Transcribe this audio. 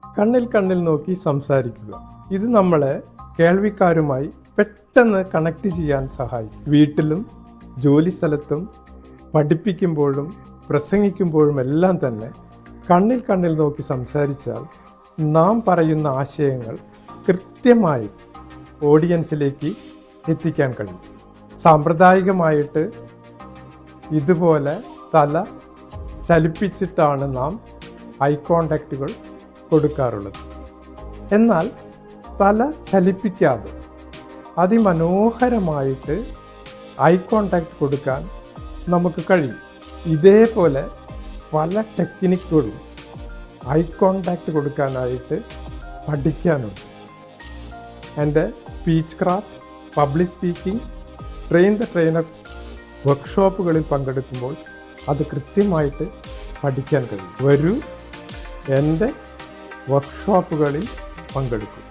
കണ്ണിൽ കണ്ണിൽ നോക്കി സംസാരിക്കുക. ഇത് നമ്മളെ കേൾവിക്കാരുമായി പെട്ടെന്ന് കണക്ട് ചെയ്യാൻ സഹായിക്കും. വീട്ടിലും ജോലി സ്ഥലത്തും പഠിപ്പിക്കുമ്പോഴും പ്രസംഗിക്കുമ്പോഴും എല്ലാം തന്നെ കണ്ണിൽ കണ്ണിൽ നോക്കി സംസാരിച്ചാൽ നാം പറയുന്ന ആശയങ്ങൾ കൃത്യമായി ഓഡിയൻസിലേക്ക് എത്തിക്കാൻ കഴിയും. സാമ്പ്രദായികമായിട്ട് ഇതുപോലെ തല ചലിപ്പിച്ചിട്ടാണ് നാം ഐ കോണ്ടാക്റ്റുകൾ കൊടുക്കാറുള്ളത്. എന്നാൽ തല ചലിപ്പിക്കാതെ അതിമനോഹരമായിട്ട് ഐ കോണ്ടാക്റ്റ് കൊടുക്കാൻ നമുക്ക് കഴിയും. ഇതേപോലെ പല ടെക്നിക്കുകളും ഐ കോണ്ടാക്റ്റ് കൊടുക്കാനായിട്ട് പഠിക്കാനുണ്ട്. എൻ്റെ speech craft, public speaking, train the trainer വർക്ക്ഷോപ്പുകളിൽ പങ്കെടുക്കുമ്പോൾ അത് കൃത്യമായിട്ട് പഠിക്കാൻ കഴിയും. വരൂ, എൻ്റെ വർക്ക്ഷോപ്പുകളിൽ പങ്കെടുക്കും.